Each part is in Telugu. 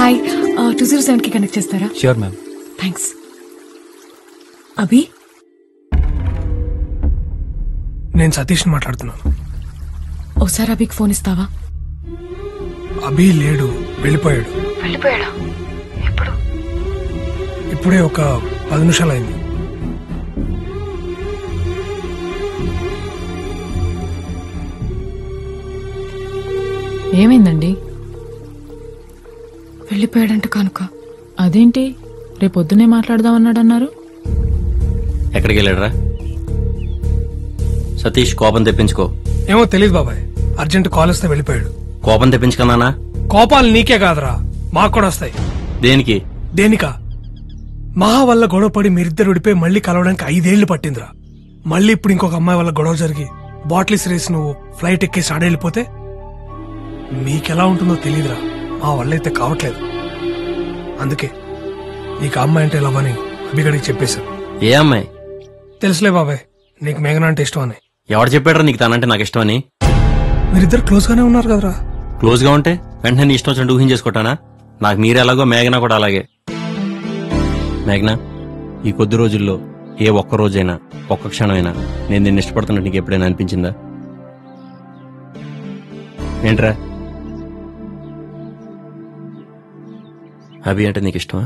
హాయ్ 207 కి కనెక్ట్ చేస్తారా? Sure ma'am. థ్యాంక్స్. అభి, నేను సతీష్ని మాట్లాడుతున్నాను. ఒకసారి అభికి ఫోన్ ఇస్తావా? అభి లేడు, వెళ్ళిపోయాడు. వెళ్ళిపోయాడా? ఎప్పుడు? ఇప్పుడే ఒక 10 నిమిషాలు అయింది. ఏమైందండి? వెళ్ళిపోయాడంట కనుక. అదేంటి, రేపొద్దునే మాట్లాడదామన్నాడన్నారు? ఎక్కడికి వెళ్ళాడరా? సతీష్, కోపం తెప్పించుకో. ఏమో తెలియదు బాబాయ్, అర్జెంట్ కాల్ వస్తే వెళ్ళిపోయాడు. కోపం తెప్పించుకున్నానా? కోపాలు నీకే కాదురా, మాకు కూడా వస్తాయి. దేనికి? దేనికా? మహా వల్ల గొడవపడి మీరిద్దరు విడిపోయి మళ్ళీ కలవడానికి 5 ఏళ్లు పట్టిందిరా. మళ్ళీ ఇప్పుడు ఇంకొక అమ్మాయి వల్ల గొడవ జరిగి బాటిల్స్ రేసి నువ్వు ఫ్లైట్ ఎక్కేసి ఆడెళ్ళిపోతే మీకెలా ఉంటుందో తెలియదురా. మా వల్ల అయితే కావట్లేదు. అందుకే నీకు అమ్మాయి అంటే లవ్ అని అభిగడికి చెప్పేశాను. ఏ అమ్మాయి? తెలుసులే బాబాయ్, నీకు మేఘన అంటే ఇష్టం అని. ఎవరు చెప్పాడరా నీకు తనంటే నాకు ఇష్టం అని? మీరిద్దరు క్లోజ్ గానే ఉన్నారు కదరా. క్లోజ్ గా ఉంటే వెంటనే నీ ఇష్టం వచ్చినట్టు ఊహించేసుకుంటానా? నాకు మీరే ఎలాగో మేఘన కూడా అలాగే. మేఘన, ఈ కొద్ది రోజుల్లో ఏ ఒక్క రోజైనా, ఒక్క క్షణమైనా నేను నిన్ను ఇష్టపడుతున్నట్టు నీకు ఎప్పుడైనా అనిపించిందా? ఏంట్రా? అభి అంటే నీకు ఇష్టమా?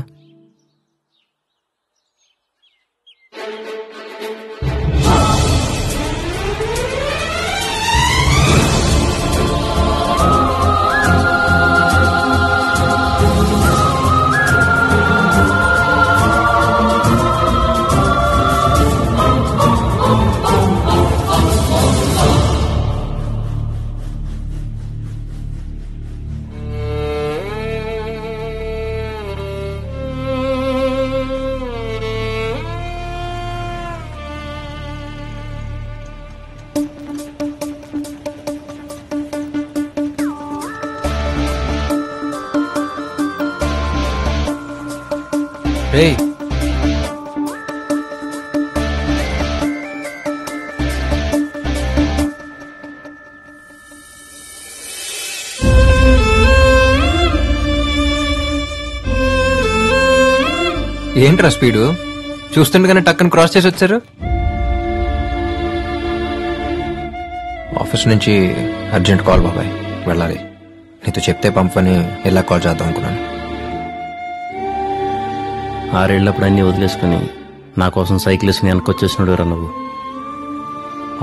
రేయ్, ఏంట్రా స్పీడు? చూస్తుండగానే టక్కన క్రాస్ చేసి వచ్చారు. ఆఫీస్ నుంచి అర్జెంట్ కాల్ బాబాయ్, వెళ్ళాలి. నీతో చెప్తే పంపని ఎలా కాల్ చేద్దాం అనుకున్నాను. 6 ఏళ్ళప్పుడు అన్నీ వదిలేసుకుని నా కోసం సైకిల్ వేసుకుని వెనకొచ్చేసినాడు రా నువ్వు.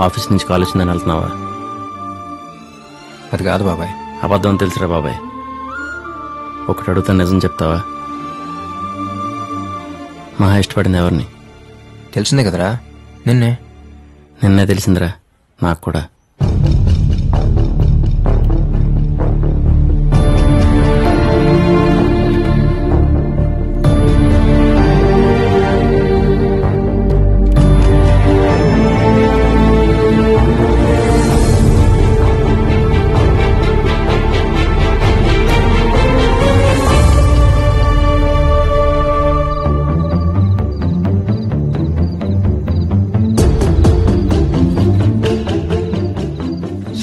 ఆఫీస్ నుంచి కాల్ వచ్చిందని వెళ్తున్నావా? అది కాదు బాబాయ్. అబద్ధం అని తెలుసురా బాబాయ్. ఒకటి అడుగుతా, నిజం చెప్తావా? మహా ఇష్టపడింది ఎవరిని? తెలిసిందే కదరా, నిన్నే. నిన్నే తెలిసిందిరా నాకు కూడా.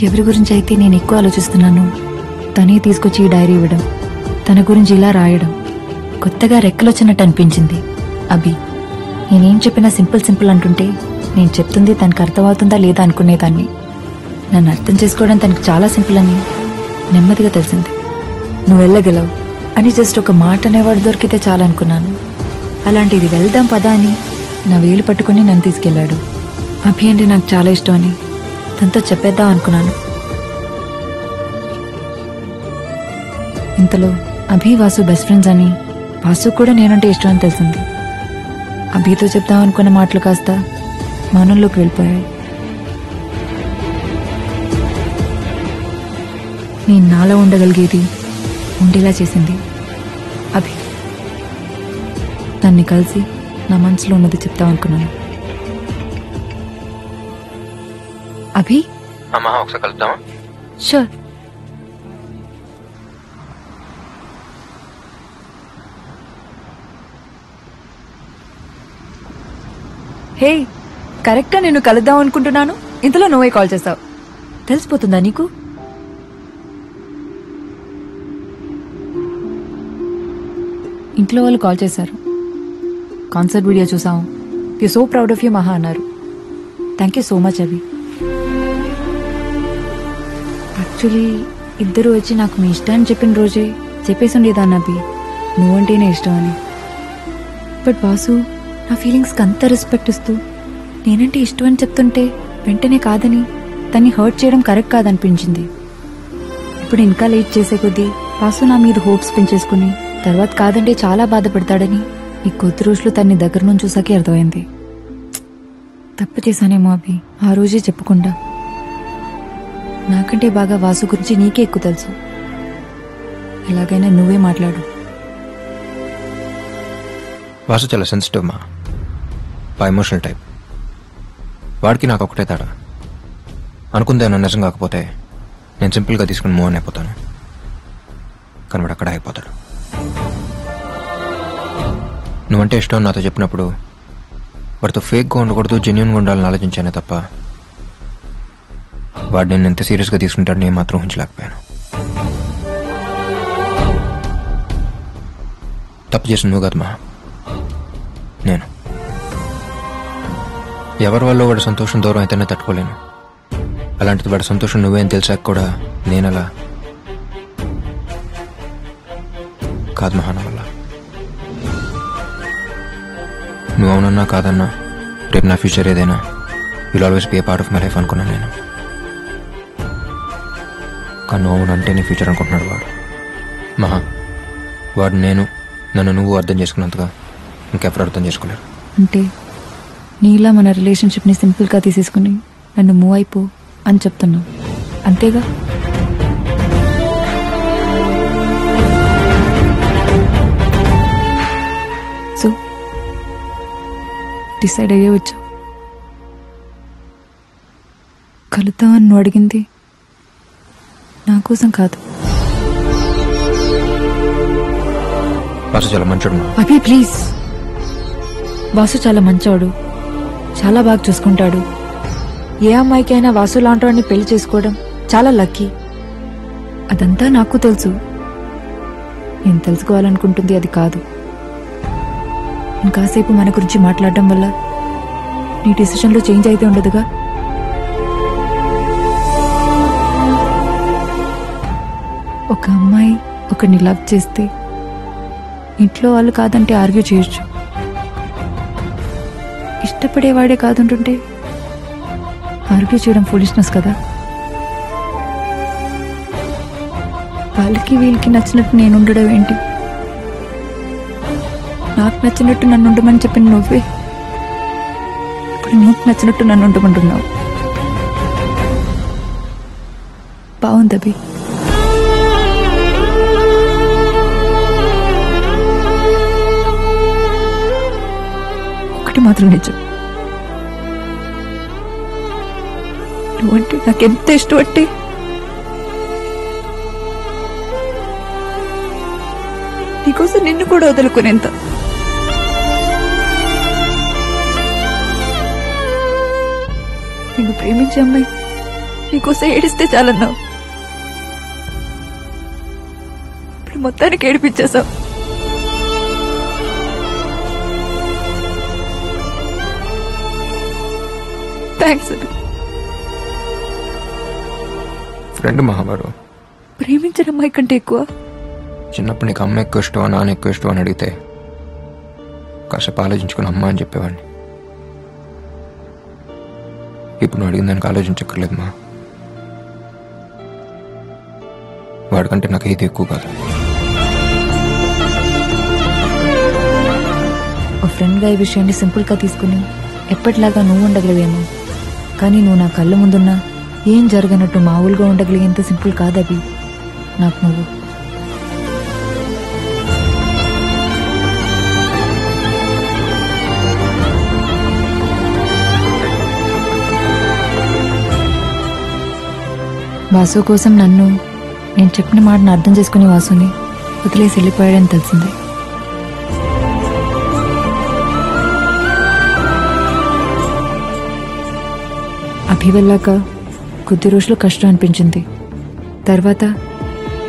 ఎవరి గురించి అయితే నేను ఎక్కువ ఆలోచిస్తున్నాను తనే తీసుకొచ్చి ఈ డైరీ ఇవ్వడం, తన గురించి ఇలా రాయడం కొత్తగా రెక్కలొచ్చినట్టు అనిపించింది. అభి, నేనేం చెప్పినా సింపుల్ అంటుంటే నేను చెప్తుంది తనకు అర్థమవుతుందా లేదా అనుకునేదాన్ని. నన్ను అర్థం చేసుకోవడం తనకు చాలా సింపుల్ అని నెమ్మదిగా తెలిసింది. నువ్వు వెళ్ళగలవు అని జస్ట్ ఒక మాట అనేవాడు దొరికితే చాలా అనుకున్నాను. అలాంటిది వెళ్దాం పదా అని నా వేలు పట్టుకుని నన్ను తీసుకెళ్లాడు. అభి అంటే నాకు చాలా ఇష్టం అని తనతో చెప్పేద్దాం అనుకున్నాను. ఇంతలో అభి వాసు బెస్ట్ ఫ్రెండ్స్ అని, వాసు కూడా నేనంటే ఇష్టం అని తెలిసింది. అభితో చెప్దాం అనుకున్న మాటలు కాస్త మౌనంలోకి వెళ్ళిపోయాయి. నేను నాలో ఉండగలిగేది ఉండేలా చేసింది అభి. తన్ని కలిసి నా మనసులో ఉన్నది చెప్తాం అనుకున్నాను. అభి, అమ్మా ఒకసారి కలుద్దామా? షూర్. హే, కరెక్ట్గా నేను కలుద్దాం అనుకుంటున్నాను, ఇంతలో నువ్వే కాల్ చేస్తావు. తెలిసిపోతుందా నీకు? ఇంట్లో వాళ్ళు కాల్ చేశారు. కాన్సర్ట్ వీడియో చూసాం, you so proud of you మహా అన్నారు. Thank you so much Abhi. Actually ఇద్దరు వచ్చి నాకు మీ ఇష్టాన్ని చెప్పిన రోజే చెప్పేసి ఉండేదాన్ని అభి, నువ్వంటేనే ఇష్టం అని. బట్ వాసు నా ఫీలింగ్స్కి అంత రెస్పెక్ట్ ఇస్తూ నేనంటే ఇష్టం అని చెప్తుంటే వెంటనే కాదని తన్ని హర్ట్ చేయడం కరెక్ట్ కాదనిపించింది. ఇప్పుడు ఇంకా లేట్ చేసే కొద్దీ వాసు నా మీద హోప్స్ పెంచేసుకుని తర్వాత కాదంటే చాలా బాధపడతాడని ఈ కొద్ది రోజులు తన్ని దగ్గర నుంచి చూసాకే అర్థమైంది. తప్పు చేశానేమో అభి, ఆ రోజే చెప్పకుండా. నాకంటే బాగా వాసు గురించి నీకే ఎక్కువ తెలుసు. ఎలాగైనా నువ్వే మాట్లాడు. వాసు చాలా సెన్సిటివ్ మా, ఎమోషనల్ టైప్. వాడికి నాకు ఒకటే తేడా, అనుకుందేమో నిజం కాకపోతే నేను సింపుల్గా తీసుకుని మూవ్ అని అయిపోతాను, కానీ వాడు అక్కడ అయిపోతాడు. నువ్వంటే ఇష్టం నాతో చెప్పినప్పుడు వాడితో ఫేక్గా ఉండకూడదు, జెన్యున్గా ఉండాలని ఆలోచించానే తప్ప వాడు నేను ఎంత సీరియస్గా తీసుకుంటాడని నేను మాత్రం ఊహించలేకపోయాను. తప్పు చేసిన నువ్వు కాదు మా, నేను. ఎవరి వల్ల వాడి సంతోషం దూరం అయితేనే తట్టుకోలేను. అలాంటిది వాడి సంతోషం నువ్వేం తెలిసాక కూడా నేనలా కాదు మహాన వల్ల. నువ్వు అవునన్నా కాదన్నా రేపు నా ఫ్యూచర్ ఏదైనా will always be A part of my life అనుకున్నాను నేను. కానీ నువ్వు అవునంటే నీ ఫ్యూచర్ అనుకుంటున్నాడు వాడు. మహా, వాడు నన్ను నువ్వు అర్థం చేసుకున్నంతగా ఇంకెవరు అర్థం చేసుకోలేరు. అంటే నీలా మన రిలేషన్షిప్ని సింపుల్గా తీసేసుకుని నన్ను మూవ్ అయిపో అని చెప్తున్నావు, అంతేగా? సో డిసైడ్ అయ్యే వచ్చావు. కలుద్దామని నువ్వు అడిగింది నా కోసం కాదు. వాసు చాలా మంచోడు. అభి ప్లీజ్, వాసు చాలా మంచోడు, చాలా బాగా చూసుకుంటాడు. ఏ అమ్మాయికి అయినా వాసు లాంటి వాడిని పెళ్లి చేసుకోవడం చాలా లక్కీ. అదంతా నాకు తెలుసు. నేను తెలుసుకోవాలనుకుంటుంది అది కాదు. ఇంకాసేపు మన గురించి మాట్లాడడం వల్ల నీ డిసిషన్లో చేంజ్ అయితే ఉండదుగా. ఒక అమ్మాయి ఒకరిని లవ్ చేస్తే ఇంట్లో వాళ్ళు కాదంటే ఆర్గ్యూ చేయొచ్చు. ఇష్టపడేవాడే కాదంటుంటే ఆర్గ్యూ చేయడం ఫూలిష్నెస్ కదా. వాళ్ళకి వీళ్ళకి నచ్చినట్టు నేను ఉండడం ఏంటి? నాకు నచ్చినట్టు నన్ను ఉండమని చెప్పిన నువ్వే ఇప్పుడు నీకు నచ్చినట్టు నన్ను ఉండమంటున్నావు. బాగుంది అభి. ఒకటి మాత్రం నిజం, నువ్వంటే నాకెంత ఇష్టం అంటే నీకోసం నిన్ను కూడా వదులుకునేంత. నిన్ను ప్రేమించే అమ్మాయి నీకోసం ఏడిస్తే చాలన్నావు, ఇప్పుడు మొత్తానికి ఏడిపించేశావు. థ్యాంక్స్. ఫ్రెండ్ మహావాడు. ప్రేమించిన అమ్మాయి కంటే ఎక్కువ. చిన్నప్పుడు నీకు అమ్మ ఎక్కువ ఇష్టం, నాన్న ఎక్కువ ఇష్టం అని అడిగితే కాసేపు ఆలోచించుకుని అమ్మ అని చెప్పేవాడిని. ఇప్పుడు నువ్వు అడిగిన దానికి ఆలోచించక్కర్లేదు మా. వాడికంటే నాకు ఏది ఎక్కువ కాదు. ఓ ఫ్రెండ్గా ఈ విషయాన్ని సింపుల్గా తీసుకుని ఎప్పటిలాగా నువ్వు ఉండగలివేమో, కానీ నువ్వు నా కళ్ళ ముందున్నా ఏం జరగనట్టు మామూలుగా ఉండగలిగేంత సింపుల్ కాదవి నాకు నువ్వు. వాసు కోసం నేను చెప్పిన మాటను అర్థం చేసుకుని వాసుని వదిలేసి వెళ్ళిపోయాడని తెలిసింది. అభి వెళ్ళాక కొద్ది రోజులు కష్టం అనిపించింది. తర్వాత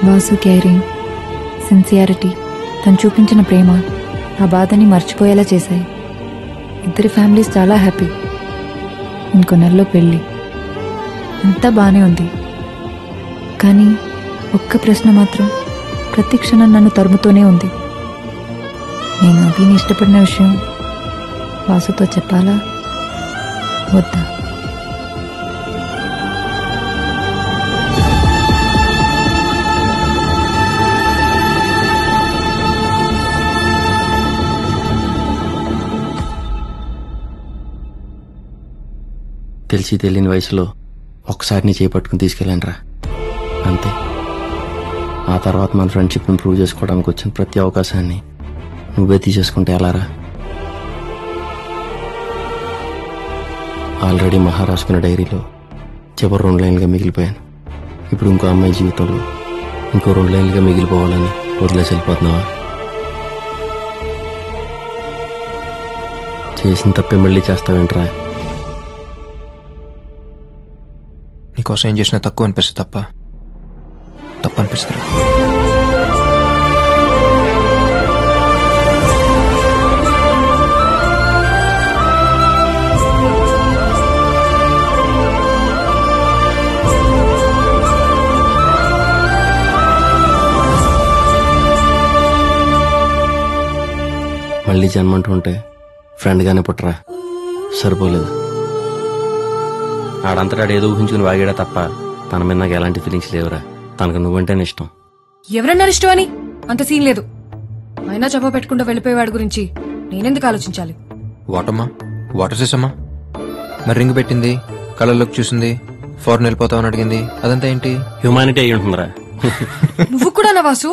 వాసు కేరింగ్, సిన్సియారిటీ, తను చూపించిన ప్రేమ ఆ బాధని మర్చిపోయేలా చేశాయి. ఇద్దరి ఫ్యామిలీస్ చాలా హ్యాపీ. ఇంకో నెలలో పెళ్ళి. అంతా బానే ఉంది. కానీ ఒక్క ప్రశ్న మాత్రం ప్రతి క్షణం నన్ను తరుముతూనే ఉంది. నేను అభిని ఇష్టపడిన విషయం వాసుతో చెప్పాలా వద్దా? తెలిసి తెలియని వయసులో ఒక్కసారి నీ చేపట్టుకుని తీసుకెళ్ళానురా, అంతే. ఆ తర్వాత మన ఫ్రెండ్షిప్ని ప్రూవ్ చేసుకోవడానికి వచ్చిన ప్రతి అవకాశాన్ని నువ్వే తీసేసుకుంటే ఎలారా? ఆల్రెడీ మహా రాసుకున్న డైరీలో చివరి 2 లైన్లుగా మిగిలిపోయాను. ఇప్పుడు ఇంకో అమ్మాయి జీవితంలో ఇంకో 2 లైన్లుగా మిగిలిపోవాలని వదిలేసి వెళ్ళిపోతున్నావా? చేసిన తప్పే మళ్ళీ చేస్తావేంట్రా? నీకోసం ఏం చేసినా తక్కువ అనిపిస్తుంది తప్ప అనిపిస్తుంది. మళ్ళీ జన్మంటూ ఉంటే ఫ్రెండ్గానే పుట్టరా, సరిపోలేదు. ఆడంతటా ఏదో ఊహించుకుని వాగాడా తప్ప తన మీద నాకు ఎలాంటి ఫీలింగ్స్ లేవురా. తనకు నువ్వంటేనే ఇష్టం. ఎవరన్నా ఇష్టం అని అంత సీన్ లేదు. అయినా చెప్ప పెట్టుకుంటూ వెళ్ళిపోయేవాడి గురించి నేనెందుకు ఆలోచించాలి? వాటమ్మా, వాటర్ చేసమ్మా. మరి రింగ్ పెట్టింది, కళ్ళలోకి చూసింది, ఫారెన్ వెళ్ళిపోతామని అడిగింది, అదంతా ఏంటి? హ్యూమానిటీ అయ్యి ఉంటుందిరా. నువ్వు కూడా నా వాసు